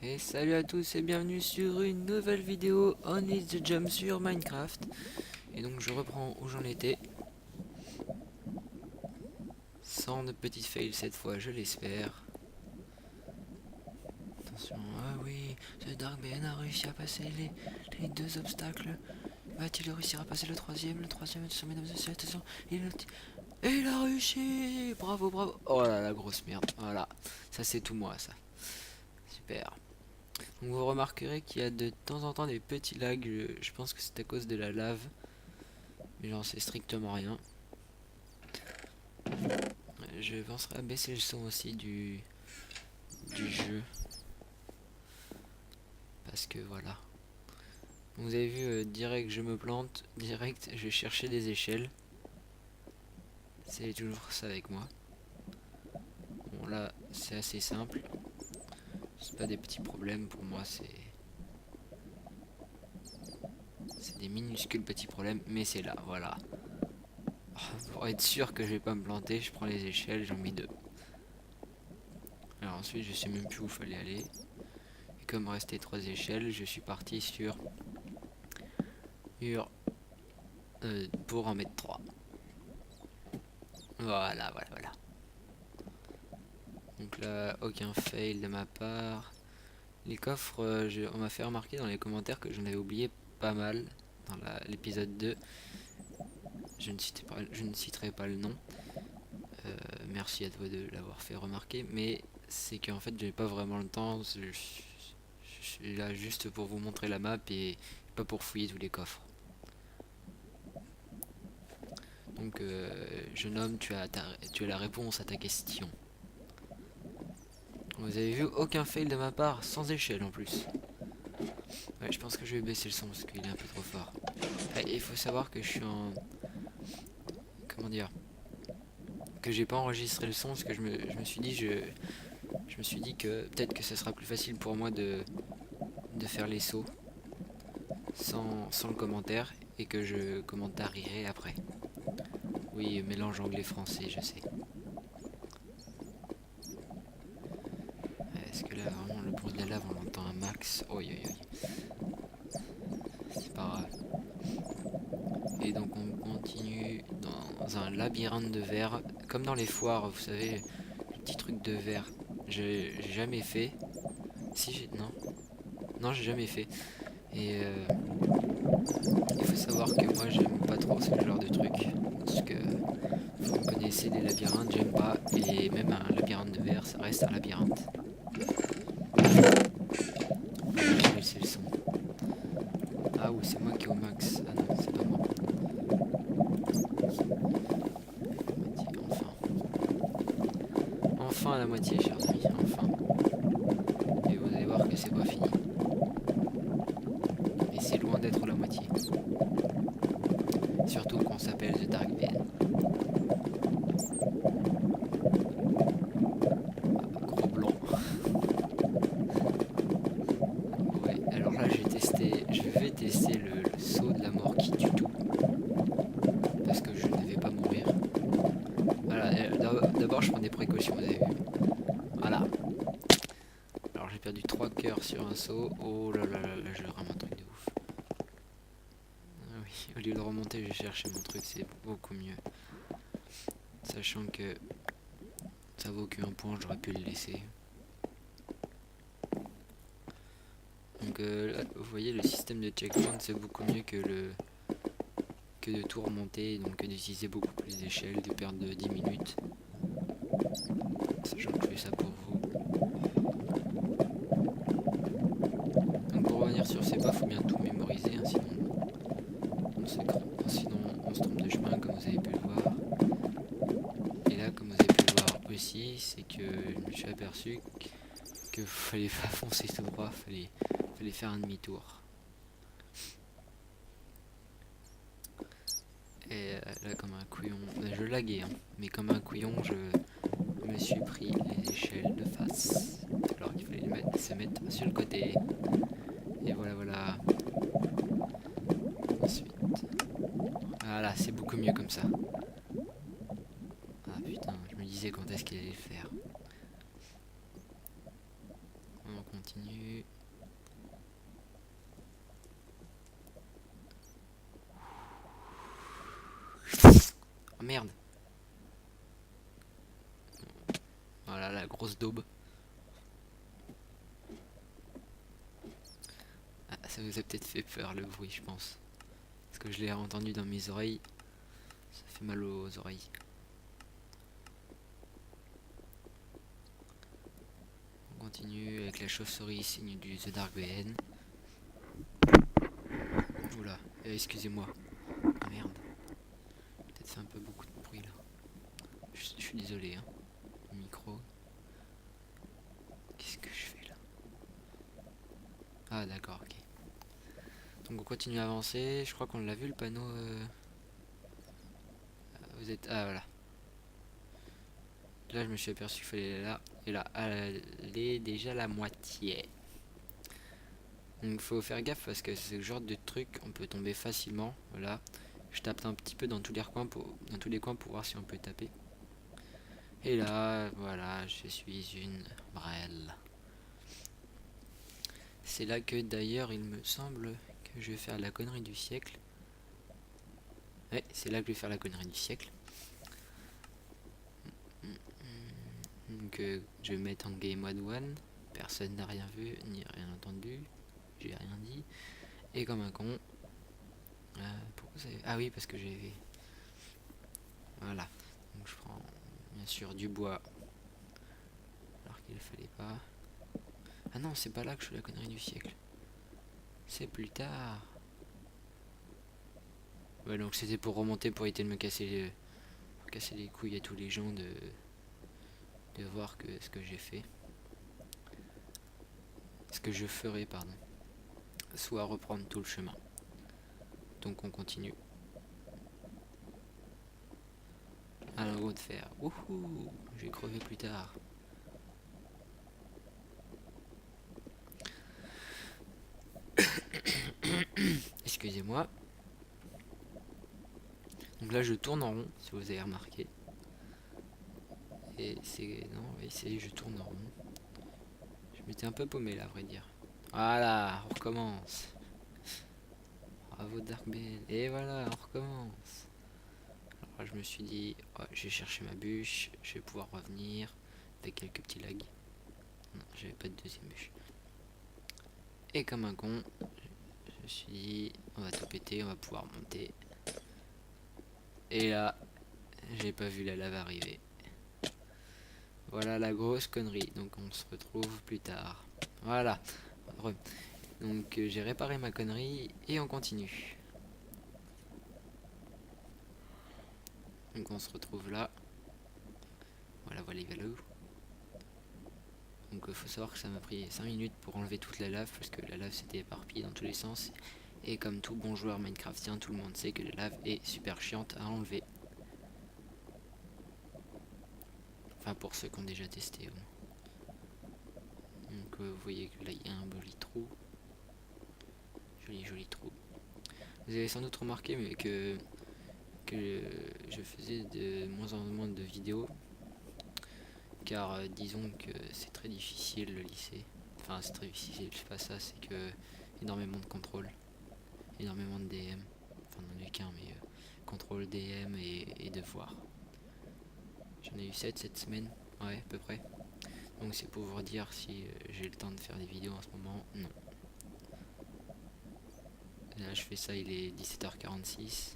Et salut à tous et bienvenue sur une nouvelle vidéo On is the Jump sur Minecraft. Et donc je reprends où j'en étais. Sans de petites fails cette fois, je l'espère. Attention, ah oui, ce Darkben a réussi à passer les deux obstacles. Va-t-il réussir à passer le troisième attention mesdames et messieurs, attention. Et il a réussi. Bravo, bravo. Oh là la grosse merde, voilà. Ça c'est tout moi ça. Super. Donc vous remarquerez qu'il y a de temps en temps des petits lags, je pense que c'est à cause de la lave. Mais j'en sais strictement rien. Je penserai à baisser le son aussi du jeu. Parce que voilà. Vous avez vu, direct je me plante, direct je vais chercher des échelles. C'est toujours ça avec moi. Bon là c'est assez simple. C'est pas des petits problèmes pour moi, c'est des minuscules petits problèmes. Mais c'est là, voilà. Pour être sûr que je vais pas me planter, je prends les échelles, j'en mets deux. Alors ensuite je sais même plus où il fallait aller. Et comme restait trois échelles, je suis parti sur pour en mettre 3. Voilà, voilà, voilà. Donc là, aucun fail de ma part. Les coffres, on m'a fait remarquer dans les commentaires que j'en avais oublié pas mal dans l'épisode 2. Je ne citerai pas le nom. Merci à toi de l'avoir fait remarquer. Mais c'est qu'en fait, j'avais pas vraiment le temps. Je suis là juste pour vous montrer la map et pas pour fouiller tous les coffres. Donc, jeune homme, tu as la réponse à ta question. Vous avez vu, aucun fail de ma part, sans échelle en plus. Ouais, je pense que je vais baisser le son parce qu'il est un peu trop fort. Il faut savoir que je suis en... Comment dire? Que j'ai pas enregistré le son parce que je me suis dit je me suis dit que peut-être que ce sera plus facile pour moi de faire les sauts sans le commentaire et que je commentarierai après. Oui, mélange anglais-français, je sais. Est-ce que là vraiment le bruit de la lave on l'entend un max? Oi oi oi. C'est pas grave. Et donc on continue dans un labyrinthe de verre, comme dans les foires, vous savez, les petits trucs de verre. J'ai jamais fait. Si j'ai... Non. Non, j'ai jamais fait. Et il faut savoir que moi j'aime pas trop ce genre de truc. Parce que vous me connaissez, les labyrinthes, j'aime pas. Et même un labyrinthe de verre, ça reste un labyrinthe. Je vais laisser le son. Ah oui, c'est moi qui est au max. Ah non, c'est pas moi. Enfin. Enfin à la moitié, chers amis. Enfin. Et vous allez voir que c'est pas fini. Et c'est loin d'être la moitié. Surtout quand on s'appelle The Dark Ben. Gros blanc. Ouais, alors là je vais tester le saut de la mort qui tue tout. Parce que je ne vais pas mourir. Voilà, d'abord je prends des précautions, vous avez vu. Voilà. Alors j'ai perdu 3 cœurs sur un saut. Oh là là là là, je rame un truc de ouf. Ah oui, au lieu de remonter, je vais chercher mon truc, c'est beaucoup mieux. Sachant que ça vaut qu'un point, j'aurais pu le laisser. Donc là, vous voyez, le système de checkpoint, c'est beaucoup mieux que de tout remonter, donc d'utiliser beaucoup plus d'échelles, de perdre de 10 minutes. Sachant que je fais ça pour vous. Donc pour revenir sur ces pas, faut bien tout mémoriser, hein, sinon on se trompe de chemin, comme vous avez pu le voir. Et là, comme vous avez pu le voir aussi, c'est que je me suis aperçu qu'il fallait pas foncer tout droit, fallait faire un demi-tour. Et là, comme un couillon, je laguais, hein, mais comme un couillon, je me suis pris les échelles de face. Alors qu'il fallait se mettre sur le côté. Et voilà, voilà. Ensuite. Voilà, c'est beaucoup mieux comme ça. Ah putain, je me disais quand est-ce qu'il allait le faire. On continue. Oh merde. Voilà la grosse daube. Ah, ça vous a peut-être fait peur le bruit, je pense. Parce que je l'ai entendu dans mes oreilles. Ça fait mal aux oreilles. On continue avec la chauve-souris signe du The Dark BN. Oula, excusez-moi. Ah merde. Peut-être fait un peu beaucoup de bruit là. Je suis désolé, hein. Le micro. Qu'est-ce que je fais là? Ah d'accord, ok. Donc on continue à avancer. Je crois qu'on l'a vu le panneau. Vous êtes. Ah voilà. Là je me suis aperçu qu'il fallait aller là. Et là, elle est déjà la moitié. Donc faut faire gaffe parce que c'est le genre de truc on peut tomber facilement. Voilà. Je tape un petit peu dans tous les coins pour voir si on peut taper. Et là, voilà, je suis une brêle. C'est là que d'ailleurs il me semble que je vais faire la connerie du siècle. Ouais, c'est là que je vais faire la connerie du siècle. Donc je vais mettre en game mode 1. Personne n'a rien vu ni rien entendu. J'ai rien dit. Et comme un con. Pourquoi c'est... Ah oui, parce que j'ai... Voilà. Donc je prends bien sûr du bois. Alors qu'il ne fallait pas. Ah non, c'est pas là que je fais la connerie du siècle. C'est plus tard. Ouais, donc c'était pour remonter pour éviter de me casser les couilles à tous les gens de voir que ce que j'ai fait. Ce que je ferai, pardon. Soit reprendre tout le chemin. Donc on continue. Un logo de fer. Wouhou! Je vais crever plus tard. Excusez-moi. Donc là je tourne en rond, si vous avez remarqué. Et c'est... Non, oui, c'est... Je tourne en rond. Je m'étais un peu paumé là, à vrai dire. Voilà, on recommence. Bravo Dark Bell. Et voilà, on recommence. Alors je me suis dit, oh, j'ai cherché ma bûche, je vais pouvoir revenir avec quelques petits lags. Non, j'avais pas de deuxième bûche. Et comme un con, je me suis dit, on va tout péter, on va pouvoir monter. Et là, j'ai pas vu la lave arriver. Voilà la grosse connerie. Donc on se retrouve plus tard. Voilà. Donc j'ai réparé ma connerie et on continue. Donc on se retrouve là. Voilà, voilà. Donc faut savoir que ça m'a pris 5 minutes pour enlever toute la lave parce que la lave s'était éparpillée dans tous les sens. Et comme tout bon joueur minecraftien, tout le monde sait que la lave est super chiante à enlever. Enfin pour ceux qui ont déjà testé. Donc vous voyez que là il y a un joli trou. Joli trou. Vous avez sans doute remarqué mais que je faisais de moins en moins de vidéos. Car disons que c'est très difficile le lycée. Enfin c'est très difficile, c'est pas ça, c'est que énormément de contrôle. Énormément de DM. Enfin non qu'un mais contrôle DM et devoirs. J'en ai eu 7 cette semaine. Ouais à peu près. Donc c'est pour vous dire si j'ai le temps de faire des vidéos en ce moment. Non. Là je fais ça, il est 17h46.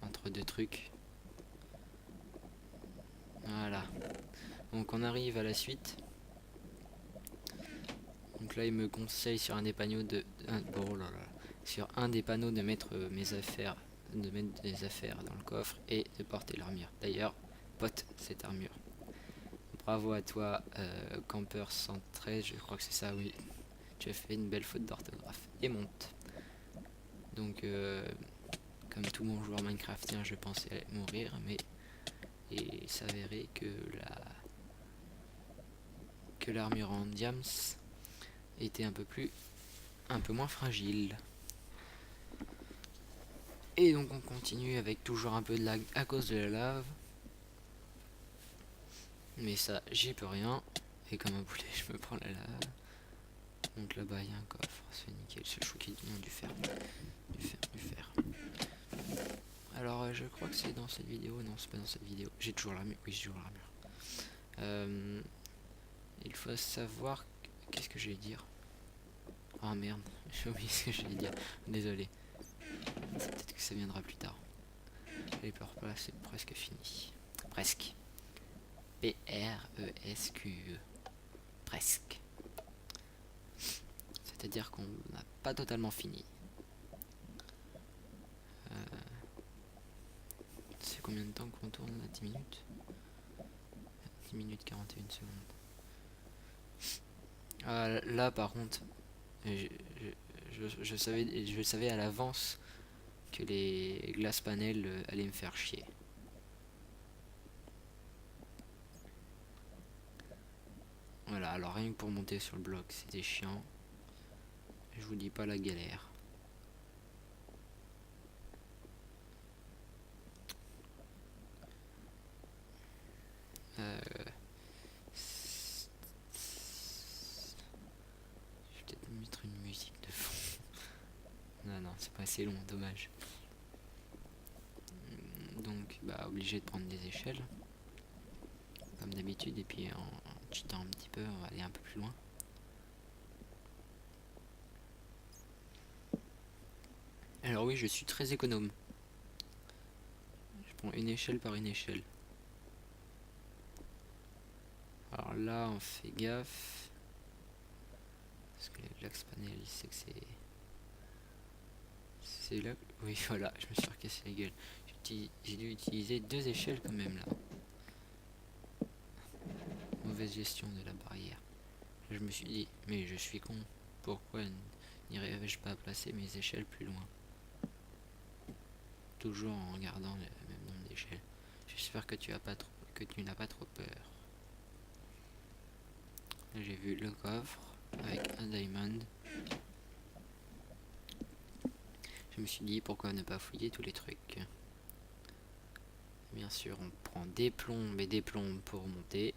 Entre deux trucs. Voilà. Donc on arrive à la suite. Donc là il me conseille sur un des panneaux sur un des panneaux de mettre mes affaires, de mettre des affaires dans le coffre et de porter l'armure. D'ailleurs, pote cette armure. Bravo à toi, campeur 113, je crois que c'est ça, oui. Tu as fait une belle faute d'orthographe. Et monte. Donc comme tout bon joueur minecraftien, je pensais mourir, mais il s'avérait que l'armure en diams était un peu moins fragile. Et donc on continue avec toujours un peu de lag à cause de la lave. Mais ça, j'y peux rien. Et comme un boulet, je me prends la lave. Donc là-bas, il y a un coffre. C'est nickel. C'est le chou qui dit non, du fer. Du fer, du fer. Alors, je crois que c'est dans cette vidéo. Non, c'est pas dans cette vidéo. J'ai toujours l'armure. Oui, j'ai toujours l'armure. Il faut savoir... Qu'est-ce que j'allais dire? Ah merde, j'ai oublié ce que j'allais dire. Désolé. Peut-être que ça viendra plus tard. Les peurs pas, c'est presque fini. Presque. P-R-E-S-Q-E. Presque. C'est-à-dire qu'on n'a pas totalement fini. C'est combien de temps qu'on tourne là? 10 minutes 10 minutes 41 secondes. Là par contre, je savais à l'avance que les glaces panels allaient me faire chier. Voilà, alors rien que pour monter sur le bloc, c'était chiant. Je vous dis pas la galère. Je vais peut-être mettre une musique de fond. Non, c'est pas assez long, dommage. Donc, bah, obligé de prendre des échelles. Comme d'habitude, et puis en cheatant un petit peu, on va aller un peu plus loin. Alors oui, je suis très économe. Je prends une échelle par une échelle. Alors là, on fait gaffe. Parce que les glax panel, il sait que c'est... C'est là... Oui, voilà, je me suis recassé la gueule. J'ai dû utiliser 2 échelles quand même, là. Mauvaise gestion de la barrière. Je me suis dit, mais je suis con. Pourquoi n'irais-je pas placer mes échelles plus loin? Toujours en regardant le même nombre d'échelles. J'espère que tu n'as pas trop peur. Là, j'ai vu le coffre avec un diamond. Je me suis dit pourquoi ne pas fouiller tous les trucs. Bien sûr, on prend des plombes et des plombes pour monter.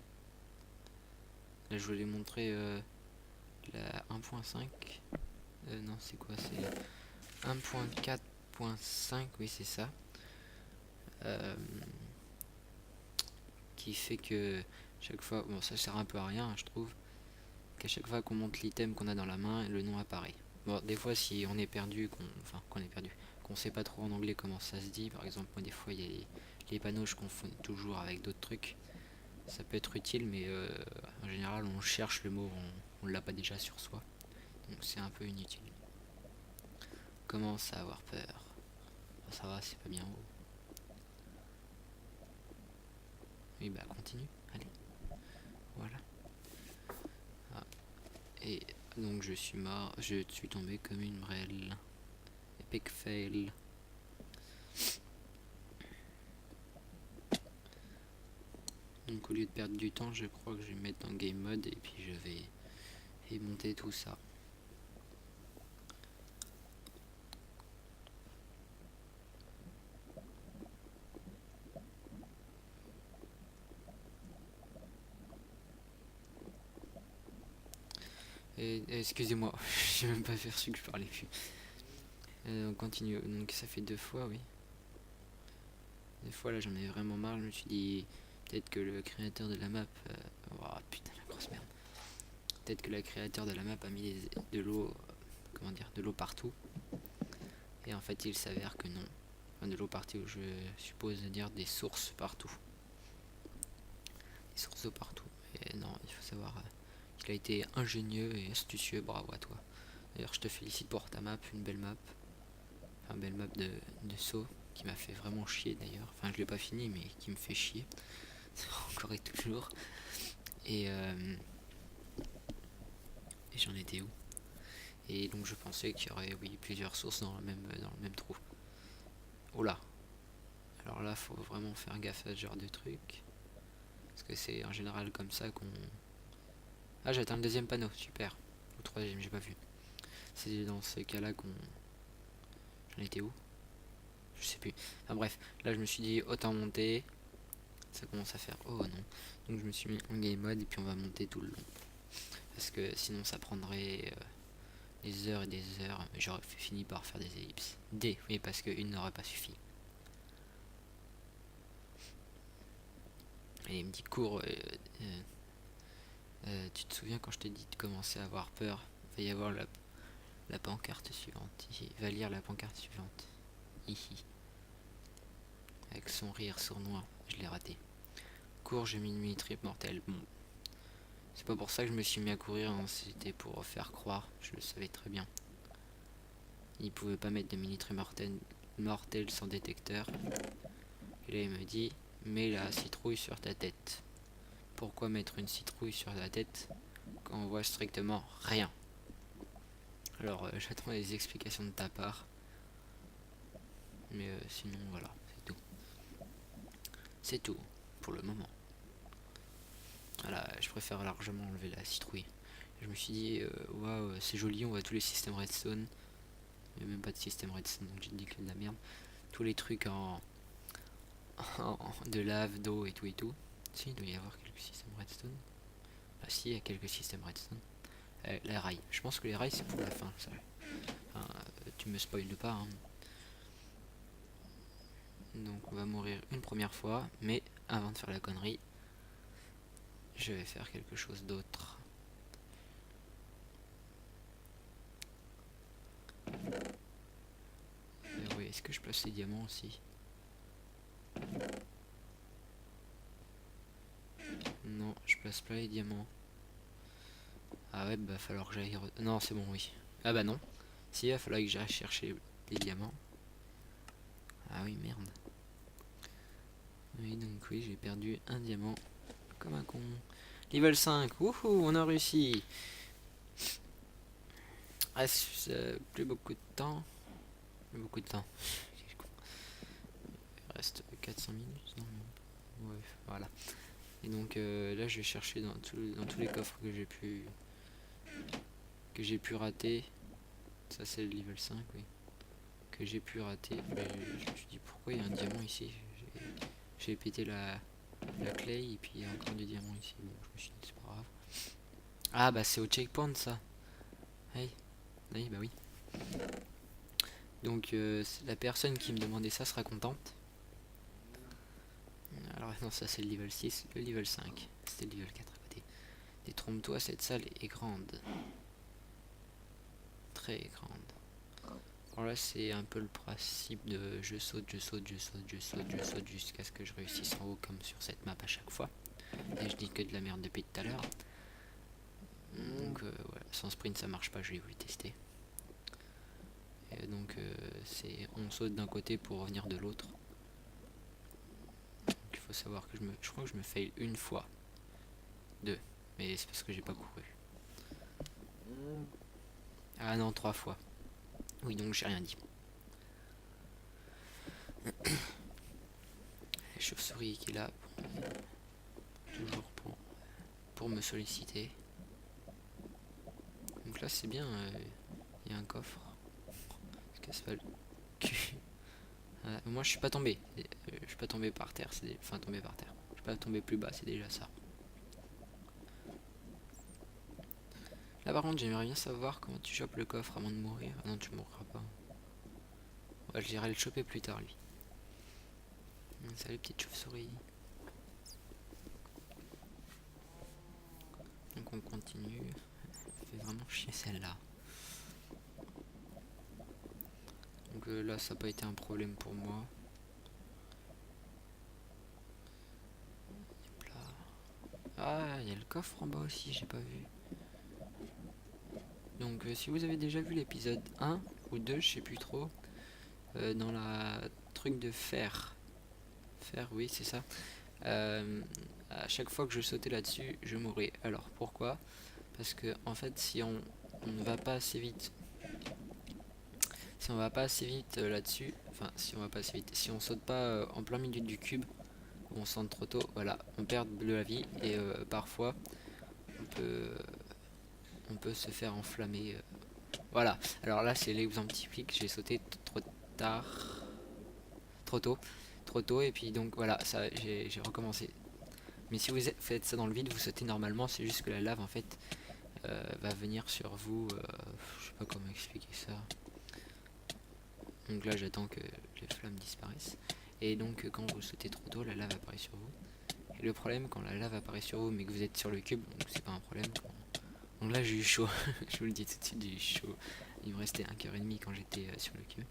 Là, je voulais montrer la 1.5. Non, c'est quoi? C'est 1.4.5, oui, c'est ça. Qui fait que chaque fois, bon, ça sert un peu à rien, je trouve, qu'à chaque fois qu'on monte l'item qu'on a dans la main, le nom apparaît. Bon, des fois, si on est perdu, qu'on sait pas trop en anglais comment ça se dit, par exemple, moi, des fois, il y a les panneaux, je confonds toujours avec d'autres trucs. Ça peut être utile, mais en général, on cherche le mot, on l'a pas déjà sur soi. Donc, c'est un peu inutile. Commence à avoir peur. Ça va, c'est pas bien haut. Oui, bah, continue, allez. Voilà. Ah. Et donc, je suis mort, je suis tombé comme une brêle. Epic fail. Donc au lieu de perdre du temps, je crois que je vais me mettre dans game mode et puis je vais monter tout ça. Excusez-moi, j'ai même pas perçu que je parlais plus. On continue, donc ça fait 2 fois, oui. 2 fois là j'en ai vraiment marre, je me suis dit peut-être que le créateur de la map... oh putain la grosse merde. Peut-être que le créateur de la map a mis de l'eau, comment dire, de l'eau partout. Et en fait il s'avère que non. Enfin, de l'eau partout, je suppose dire des sources partout. Des sources d'eau partout. Et non, il faut savoir qu'il a été ingénieux et astucieux, bravo à toi. D'ailleurs je te félicite pour ta map, une belle map. Enfin belle map de saut qui m'a fait vraiment chier d'ailleurs. Enfin je l'ai pas fini mais qui me fait chier. Encore et toujours. Et j'en étais où? Et donc je pensais qu'il y aurait oui plusieurs sources dans le même trou. Oh là. Alors là faut vraiment faire gaffe à ce genre de truc. Parce que c'est en général comme ça qu'on... Ah j'ai atteint le 2e panneau, super. Ou 3e, j'ai pas vu. C'est dans ce cas là qu'on... J'en étais où? Je sais plus. Enfin bref, là je me suis dit autant monter. Ça commence à faire oh non. Donc je me suis mis en game mode et puis on va monter tout le long. Parce que sinon ça prendrait des heures et des heures. J'aurais fini par faire des ellipses. Oui, parce qu'une n'aurait pas suffi. Et il me dit cours. Tu te souviens quand je t'ai dit de commencer à avoir peur? Il va y avoir la pancarte suivante. Il va lire la pancarte suivante. Hihi. Avec son rire sournois. Je l'ai raté. Cours, j'ai mis une mini trip mortelle. Bon. C'est pas pour ça que je me suis mis à courir, hein. C'était pour faire croire. Je le savais très bien. Il pouvait pas mettre de mini trip mortelle sans détecteur. Et là il me dit, mets la citrouille sur ta tête. Pourquoi mettre une citrouille sur la tête quand on voit strictement rien? Alors j'attends des explications de ta part. Mais sinon voilà, c'est tout. C'est tout pour le moment. Voilà, je préfère largement enlever la citrouille. Je me suis dit, waouh, c'est joli, on voit tous les systèmes redstone. Il n'y a même pas de système redstone, donc j'ai dit que de la merde. Tous les trucs de lave, d'eau et tout et tout. Si, il doit y avoir quelques systèmes redstone. Ah si, il y a quelques systèmes redstone. Les rails. Je pense que les rails c'est pour la fin. Ça. Enfin, tu me spoiles pas. Hein. Donc on va mourir une première fois. Mais avant de faire la connerie, je vais faire quelque chose d'autre. Oui, est-ce que je place les diamants aussi? Non, je place pas les diamants. Ah ouais, bah falloir que j'aille... Non, c'est bon, oui. Ah bah non. Si, il va falloir que j'aille chercher les diamants. Ah oui, merde. Oui, donc oui, j'ai perdu un diamant. Comme un con. Level 5, wouhou, on a réussi. Reste plus beaucoup de temps. Plus beaucoup de temps. Il reste 400 minutes. Non, ouais, voilà. Et donc là, je vais chercher dans tous les coffres que j'ai pu rater. Ça, c'est le level 5, oui. Que j'ai pu rater. Mais je me suis dit, pourquoi il y a un diamant ici? J'ai pété la clay et puis il y a encore du diamant ici. Bon, je me suis dit, c'est pas grave. Ah, bah c'est au checkpoint ça. Hey. Oui, bah oui. Donc la personne qui me demandait ça sera contente. Alors non, ça c'est le level 6, le level 5. C'était le level 4 à côté. Détrompe-toi, cette salle est grande. Très grande. Alors là c'est un peu le principe de je saute, je saute, je saute, je saute, je saute jusqu'à ce que je réussisse en haut comme sur cette map à chaque fois. Et je dis que de la merde depuis tout à l'heure. Donc voilà, sans sprint ça marche pas, je l'ai voulu tester. Et donc c'est on saute d'un côté pour revenir de l'autre. Il faut savoir que je crois que je me fail une fois. Deux. Mais c'est parce que j'ai pas couru. Ah non, 3 fois. Oui, donc j'ai rien dit. La chauve-souris qui est là. Toujours pour me solliciter. Donc là c'est bien. Il y a un coffre. Se casse pas le cul. Moi je suis pas tombé. Je suis pas tombé par terre. Enfin tombé par terre. Je suis pas tombé plus bas, c'est déjà ça. Là par contre j'aimerais bien savoir comment tu chopes le coffre avant de mourir. Ah non, tu mourras pas. Ouais, j'irai le choper plus tard lui. Salut petite chauve-souris. Donc on continue. Ça fait vraiment chier celle-là. Donc là ça n'a pas été un problème pour moi. Hop là. Ah, il y a le coffre en bas aussi, j'ai pas vu. Donc si vous avez déjà vu l'épisode 1 ou 2, je sais plus trop, dans la truc de fer. Fer, oui, c'est ça. À chaque fois que je sautais là-dessus, je mourais. Alors pourquoi? Parce que en fait, si on ne va pas assez vite, si on va pas assez vite là-dessus, enfin si on va pas assez vite, si on saute pas en plein milieu du cube, on saute trop tôt, voilà, on perd de la vie et parfois on peut se faire enflammer. Voilà. Alors là, c'est l'exemple typique. J'ai sauté trop tard, trop trop tôt et puis donc voilà, ça j'ai recommencé. Mais si vous faites ça dans le vide, vous sautez normalement, c'est juste que la lave en fait va venir sur vous. Je sais pas comment expliquer ça. Donc là j'attends que les flammes disparaissent. Et donc quand vous sautez trop tôt, la lave apparaît sur vous. Et le problème quand la lave apparaît sur vous mais que vous êtes sur le cube, donc c'est pas un problème. Donc là j'ai eu chaud, je vous le dis tout de suite, j'ai eu chaud. Il me restait 1h30 quand j'étais sur le cube.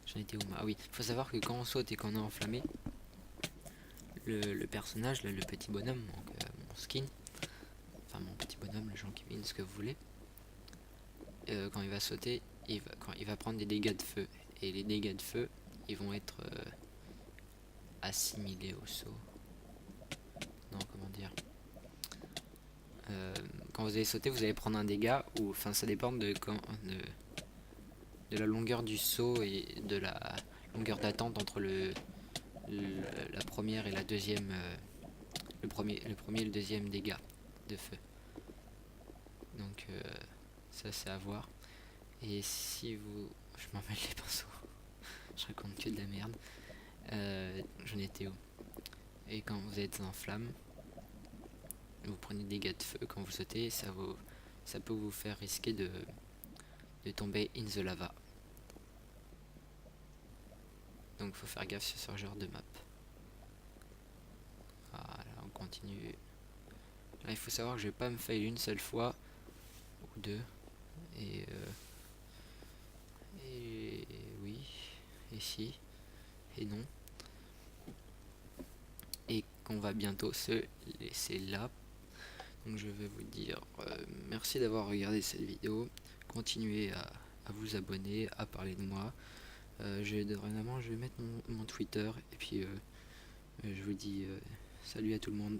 J'en étais où? Ah oui, faut savoir que quand on saute et qu'on est enflammé, le personnage, là, le petit bonhomme, donc mon skin, enfin mon petit bonhomme, le Jean-Kevin, ce que vous voulez, quand il va sauter, quand il va prendre des dégâts de feu. Et les dégâts de feu, ils vont être assimilés au saut. Non, comment dire, quand vous allez sauter, vous allez prendre un dégât, ou enfin ça dépend de la longueur du saut et de la longueur d'attente entre la première et la deuxième, le premier et le deuxième dégât de feu. Donc ça c'est à voir. Et si vous... Je m'en mêle les pinceaux. Je raconte que de la merde. J'en étais où? Et quand vous êtes en flamme, vous prenez des dégâts de feu quand vous sautez, ça peut vous faire risquer de tomber in the lava. Donc faut faire gaffe sur ce genre de map. Voilà, on continue. Là il faut savoir que je vais pas me fail une seule fois ou deux. Et oui, et si, et non. Et qu'on va bientôt se laisser là. Donc je vais vous dire merci d'avoir regardé cette vidéo. Continuez à vous abonner, à parler de moi. Dorénavant je vais mettre mon Twitter. Et puis je vous dis salut à tout le monde.